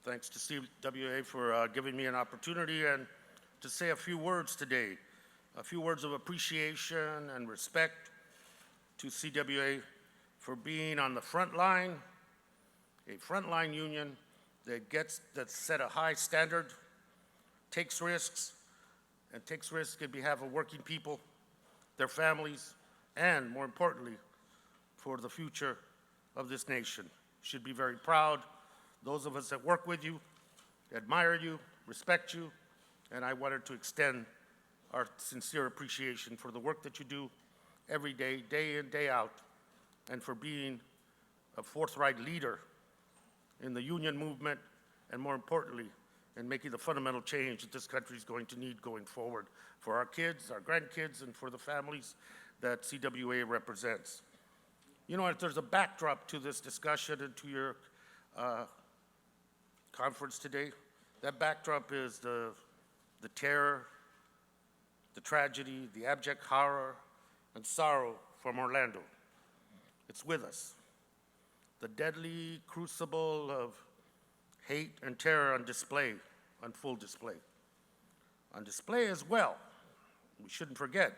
Thanks to CWA for giving me an opportunity and to say a few words today, a few words of appreciation and respect to CWA for being on the front line, a frontline union that set a high standard, takes risks in behalf of working people, their families, and more importantly, for the future of this nation. Should be very proud. Those of us that work with you, admire you, respect you, and I wanted to extend our sincere appreciation for the work that you do every day, day in, day out, and for being a forthright leader in the union movement, and more importantly, in making the fundamental change that this country is going to need going forward for our kids, our grandkids, and for the families that CWA represents. You know, if there's a backdrop to this discussion and to your conference today, that backdrop is the terror, the tragedy, the abject horror and sorrow from Orlando. It's with us. The deadly crucible of hate and terror on display, on full display. On display as well, we shouldn't forget,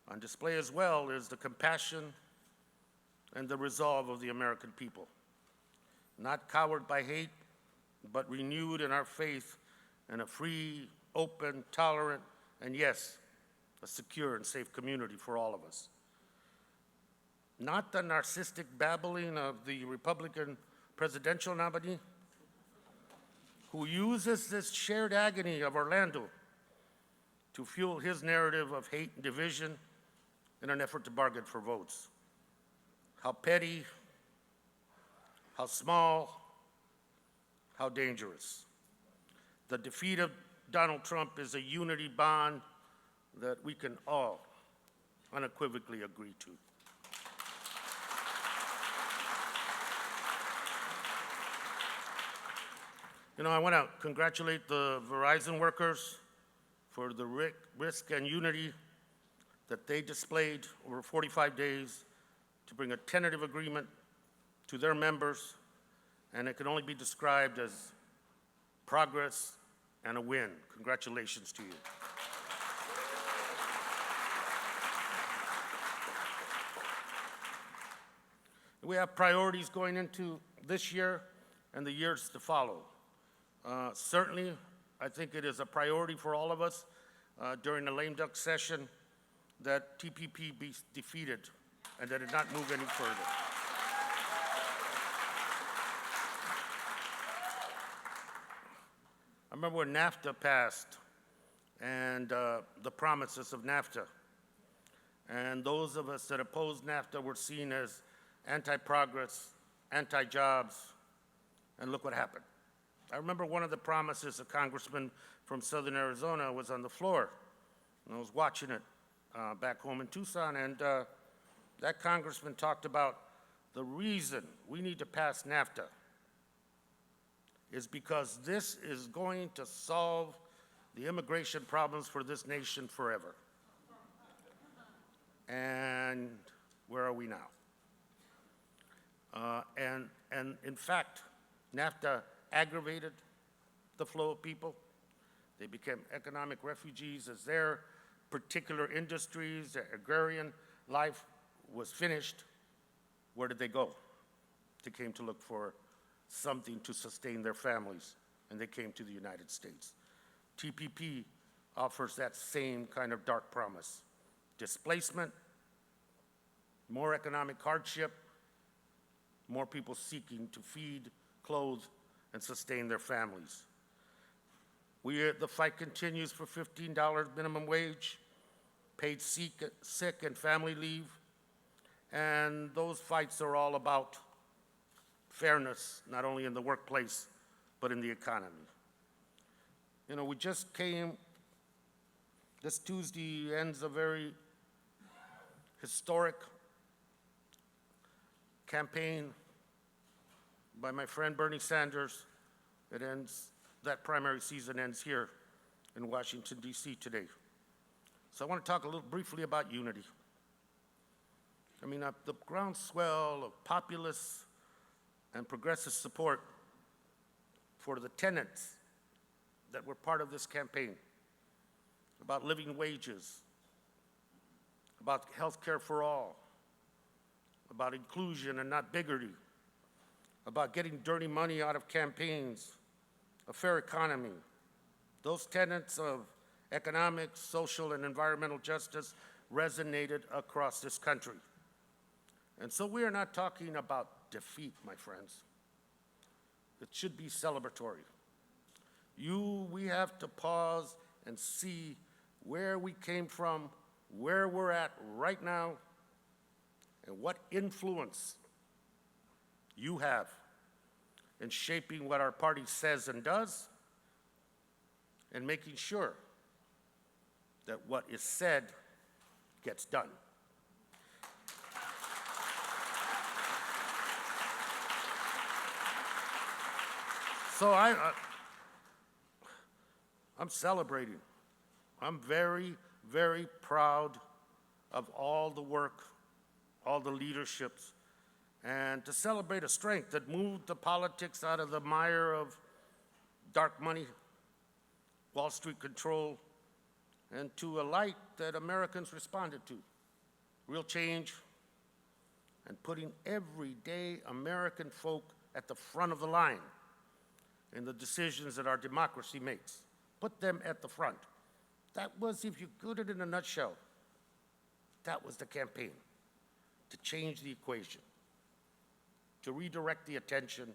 on display as well is the compassion and the resolve of the American people. Not cowered by hate, but renewed in our faith in a free, open, tolerant, and yes, a secure and safe community for all of us. Not the narcissistic babbling of the Republican presidential nominee who uses this shared agony of Orlando to fuel his narrative of hate and division in an effort to bargain for votes. How petty, how small, how dangerous. The defeat of Donald Trump is a unity bond that we can all unequivocally agree to. You know, I want to congratulate the Verizon workers for the risk and unity that they displayed over 45 days to bring a tentative agreement to their members, and it can only be described as progress and a win. Congratulations to you. We have priorities going into this year and the years to follow. Certainly, I think it is a priority for all of us during the lame duck session that TPP be defeated and that it not move any further. I remember when NAFTA passed and the promises of NAFTA. And those of us that opposed NAFTA were seen as anti-progress, anti-jobs, and look what happened. I remember one of the promises a congressman from Southern Arizona was on the floor, and I was watching it back home in Tucson, and that congressman talked about the reason we need to pass NAFTA is because this is going to solve the immigration problems for this nation forever. And where are we now? And in fact, NAFTA aggravated the flow of people. They became economic refugees as their particular industries, their agrarian life was finished. Where did they go? They came to look for something to sustain their families, and they came to the United States. TPP offers that same kind of dark promise. Displacement, more economic hardship, more people seeking to feed, clothe, and sustain their families. The fight continues for $15 minimum wage, paid sick and family leave, and those fights are all about fairness, not only in the workplace, but in the economy. You know, we just came, this Tuesday ends a very historic campaign by my friend Bernie Sanders. That primary season ends here in Washington, D.C. today. So I want to talk a little briefly about unity. I mean, the groundswell of populist and progressive support for the tenets that were part of this campaign, about living wages, about health care for all, about inclusion and not bigotry, about getting dirty money out of campaigns, a fair economy. Those tenets of economic, social, and environmental justice resonated across this country. And so we are not talking about defeat, my friends. It should be celebratory. We have to pause and see where we came from, where we're at right now, and what influence you have in shaping what our party says and does, and making sure that what is said gets done. So I'm celebrating. I'm very, very proud of all the work, all the leaderships, and to celebrate a strength that moved the politics out of the mire of dark money, Wall Street control, and to a light that Americans responded to. Real change and putting everyday American folk at the front of the line in the decisions that our democracy makes. Put them at the front. That was, if you put it in a nutshell, that was the campaign, to change the equation, to redirect the attention,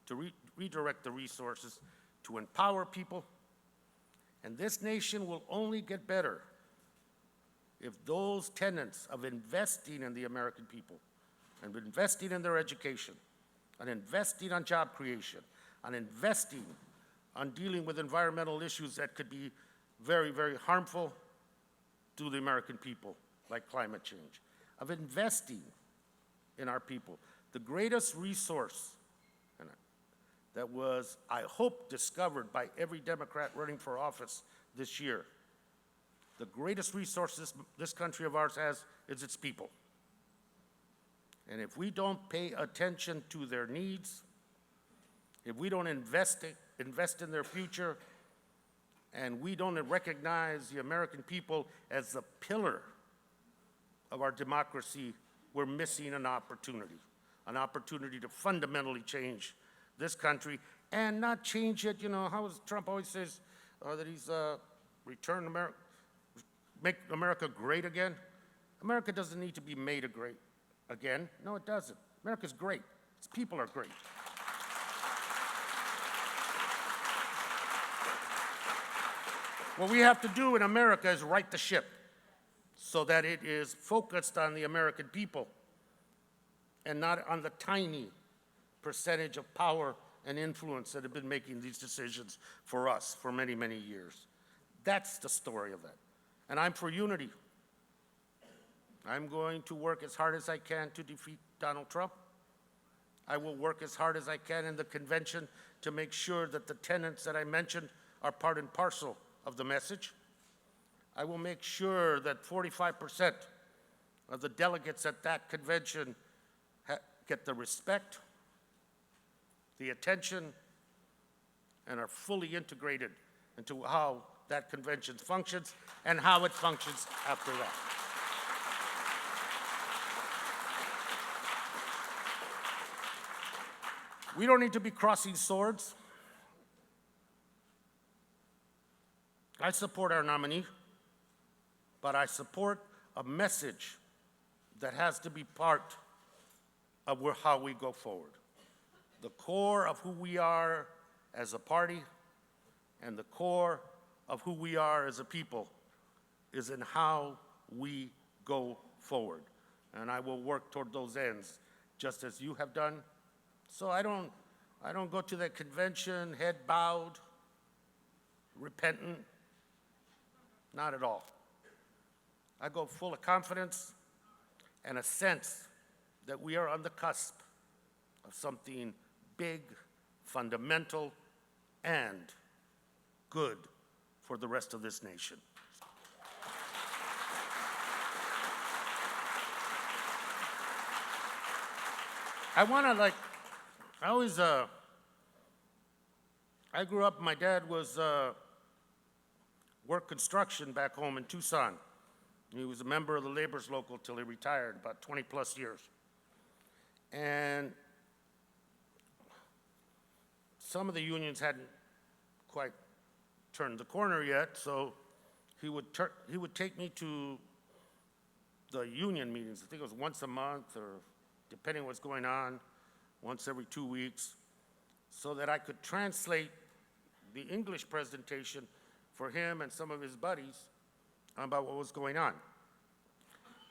to redirect the resources, to empower people. And this nation will only get better if those tenets of investing in the American people, and investing in their education, and investing on job creation, and investing on dealing with environmental issues that could be very, very harmful to the American people, like climate change, of investing in our people. The greatest resource that was, I hope, discovered by every Democrat running for office this year, the greatest resource this country of ours has is its people. And if we don't pay attention to their needs, if we don't invest in their future, and we don't recognize the American people as the pillar of our democracy, we're missing an opportunity to fundamentally change this country, and not change it, how Trump always says that he's make America great again. America doesn't need to be made great again. No, it doesn't. America's great. Its people are great. What we have to do in America is right the ship so that it is focused on the American people and not on the tiny percentage of power and influence that have been making these decisions for us for many, many years. That's the story of that. And I'm for unity. I'm going to work as hard as I can to defeat Donald Trump. I will work as hard as I can in the convention to make sure that the tenets that I mentioned are part and parcel of the message. I will make sure that 45% of the delegates at that convention get the respect, the attention, and are fully integrated into how that convention functions and how it functions after that. We don't need to be crossing swords. I support our nominee, but I support a message that has to be part of how we go forward. The core of who we are as a party and the core of who we are as a people is in how we go forward. And I will work toward those ends, just as you have done. So I don't go to that convention head bowed, repentant. Not at all. I go full of confidence and a sense that we are on the cusp of something big, fundamental, and good for the rest of this nation. I I grew up, my dad was worked construction back home in Tucson. He was a member of the labor's local till he retired, about 20 plus years. And some of the unions hadn't quite turned the corner yet, so he would take me to the union meetings. I think it was once a month, or depending on what's going on, once every 2 weeks, so that I could translate the English presentation for him and some of his buddies about what was going on.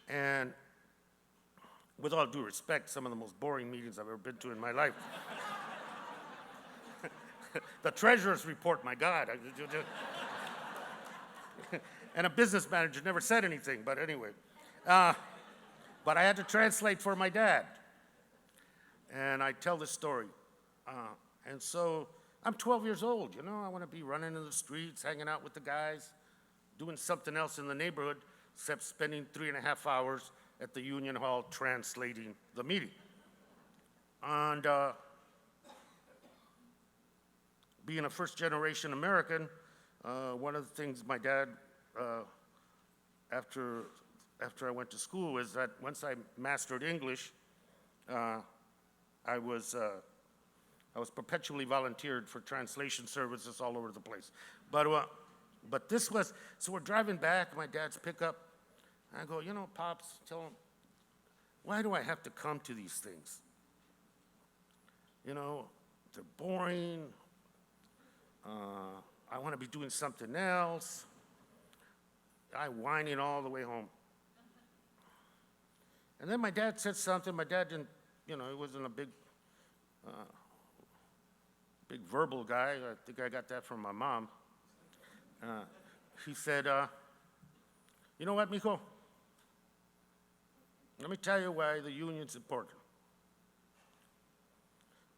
And with all due respect, some of the most boring meetings I've ever been to in my life. The treasurer's report, my God. And a business manager never said anything, but anyway. But I had to translate for my dad. And I tell this story. And so I'm 12 years old, you know, I want to be running in the streets, hanging out with the guys, doing something else in the neighborhood, except spending 3.5 hours at the union hall translating the meeting. And being a first-generation American, one of the things my dad, after I went to school, is that once I mastered English, I was perpetually volunteered for translation services all over the place. But this was, so we're driving back, my dad's pickup, and I go, you know, Pops, tell him, why do I have to come to these things? You know, they're boring. I want to be doing something else. I whining all the way home. And then my dad said something. My dad didn't, you know, he wasn't a big verbal guy. I think I got that from my mom. He said, you know what, mijo? Let me tell you why the union's important.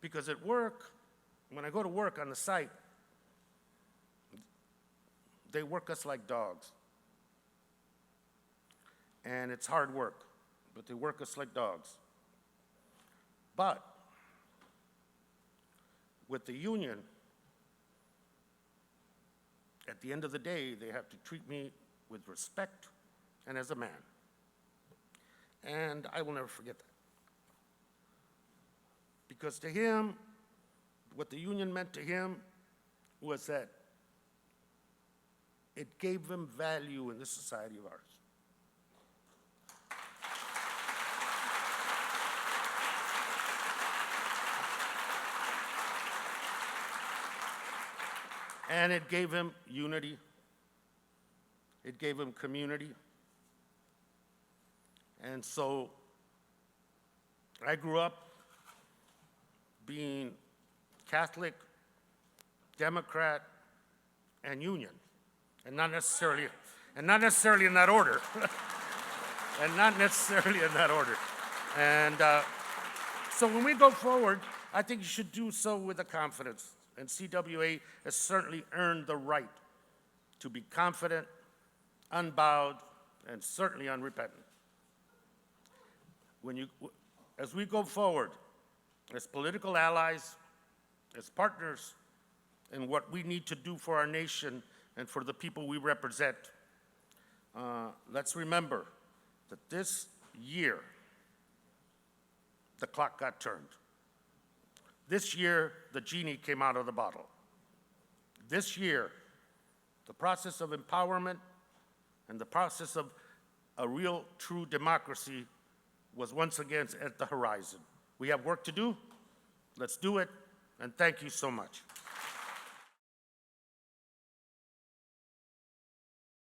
Because at work, when I go to work on the site, they work us like dogs. And it's hard work, but they work us like dogs. But with the union, at the end of the day, they have to treat me with respect and as a man. And I will never forget that. Because to him, what the union meant to him was that it gave him value in this society of ours. And it gave him unity. It gave him community. And so I grew up being Catholic, Democrat, and Union, and not necessarily in that order. And not necessarily in that order. And so when we go forward, I think you should do so with a confidence. And CWA has certainly earned the right to be confident, unbowed, and certainly unrepentant. As we go forward, as political allies, as partners in what we need to do for our nation and for the people we represent, let's remember that this year, the clock got turned. This year, the genie came out of the bottle. This year, the process of empowerment and the process of a real, true democracy was once again at the horizon. We have work to do. Let's do it, and thank you so much.